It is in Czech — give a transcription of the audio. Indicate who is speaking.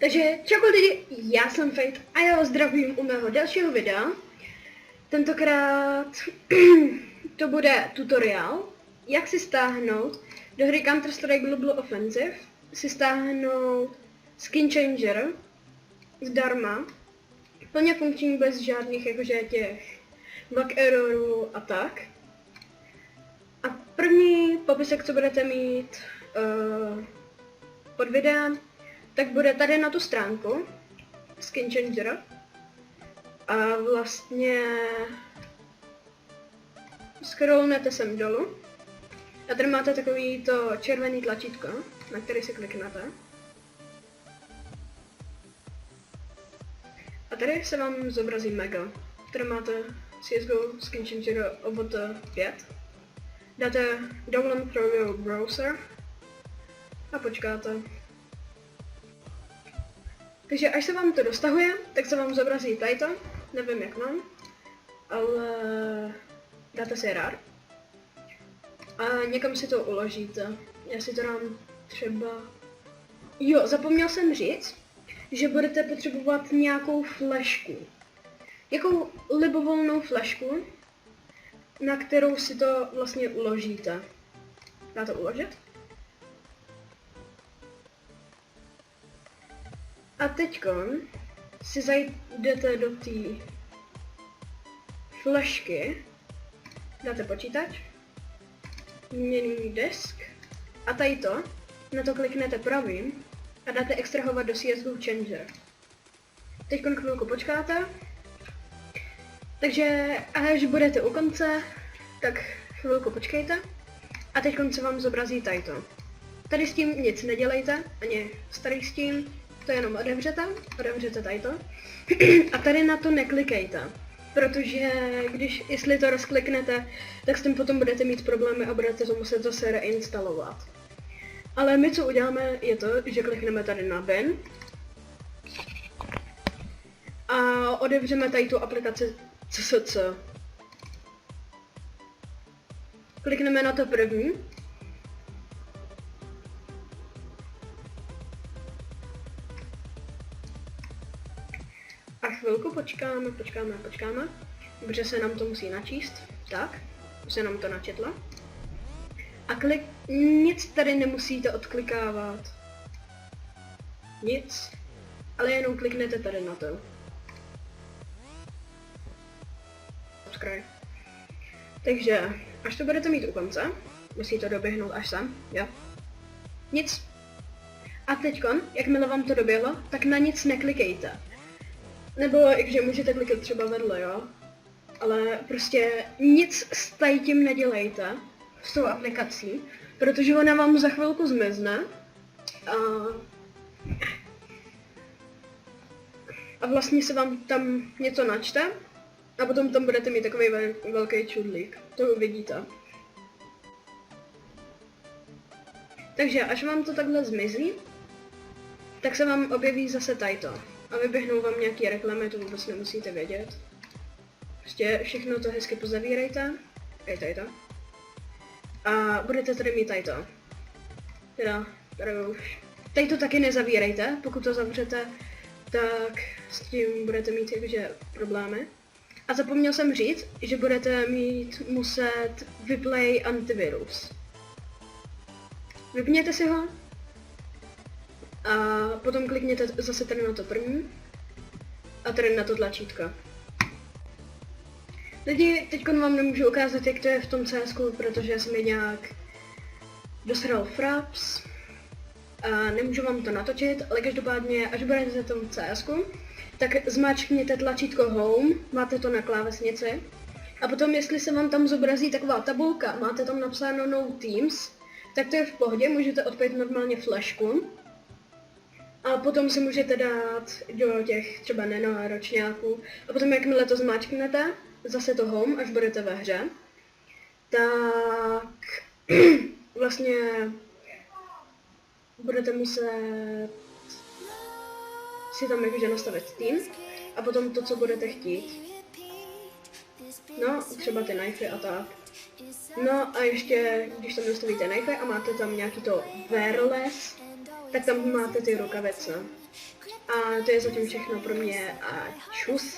Speaker 1: Takže čau lidi, já jsem Fate a já vás zdravím u mého dalšího videa. Tentokrát to bude tutoriál, jak si stáhnout do hry Counter-Strike Global Offensive, si stáhnout Skin Changer zdarma, plně funkční bez žádných jakože těch bug errorů a tak. A první popisek, co budete mít pod videem, tak bude tady na tu stránku Skin Changer a vlastně scrollnete sem dolů a tady máte takový to červený tlačítko, na který si kliknete. A tady se vám zobrazí mega. Tady máte CSGO Skin Changer OBT 5. Dáte download through your browser a počkáte. Takže až se vám to dostahuje, tak se vám zobrazí tato, nevím jak mám, ale dáte si RAR a někam si to uložíte. Já si to dám třeba... Jo, zapomněl jsem říct, že budete potřebovat nějakou flešku. Jakou libovolnou flešku, na kterou si to vlastně uložíte. Dá to uložit? A teďkon si zajdete do té flashky, dáte počítač, měný disk a tady to, na to kliknete pravým a dáte extrahovat do CSGO Changer. Teďkon chvilku počkáte, takže až budete u konce, tak chvilku počkejte a teďkon se vám zobrazí tady to. Tady s tím nic nedělejte, ani starý s tím. To jenom otevřete tady to. A tady na to neklikejte, protože jestli to rozkliknete, tak s tím potom budete mít problémy a budete to muset zase reinstalovat. Ale my co uděláme je to, že klikneme tady na bin a otevřeme tady tu aplikaci CSC. Klikneme na to první. A chvilku počkáme, protože se nám to musí načíst. Tak, už se nám to načetlo. A nic tady nemusíte odklikávat. Nic. Ale jenom kliknete tady na to. Subscribe. Takže, až to budete mít u konce, musí to doběhnout až sem, jo? Nic. A teďkon, jakmile vám to doběhlo, tak na nic neklikejte. Nebo že můžete klikat třeba vedle, jo? Ale prostě nic s tím nedělejte s tou aplikací, protože ona vám za chvilku zmizne a vlastně se vám tam něco načte a potom tam budete mít takový velký čudlík. To uvidíte. Takže až vám to takhle zmizí, tak se vám objeví zase tato. A vyběhnou vám nějaký reklamy, to vůbec nemusíte vědět. Prostě všechno to hezky pozavírejte. Tady to. A budete tady mít tato. Tady už. Tady to taky nezavírejte, pokud to zavřete, tak s tím budete mít jakože problémy. A zapomněl jsem říct, že budete muset vyplay antivirus. Vypněte si ho. A potom klikněte zase tady na to první a tady na to tlačítko. Lidi, teď vám nemůžu ukázat, jak to je v tom CSku, protože jsem je nějak dosral fraps a nemůžu vám to natočit, ale každopádně, až budete v tom CSku, tak zmáčkněte tlačítko Home, máte to na klávesnici a potom, jestli se vám tam zobrazí taková tabulka, máte tam napsáno No Teams, tak to je v pohodě, můžete odpět normálně flashku. A potom si můžete dát do těch třeba nanoročňáků. A potom jakmile to zmáčknete, zase to home, až budete ve hře, tak vlastně budete muset si tam jakože nastavit tým a potom to, co budete chtít. No, třeba ty knifey a tak. No a ještě, když tam nastavíte knifey a máte tam nějaký to wireless, tak tam máte ty rukavice. A to je zatím všechno pro mě a čus.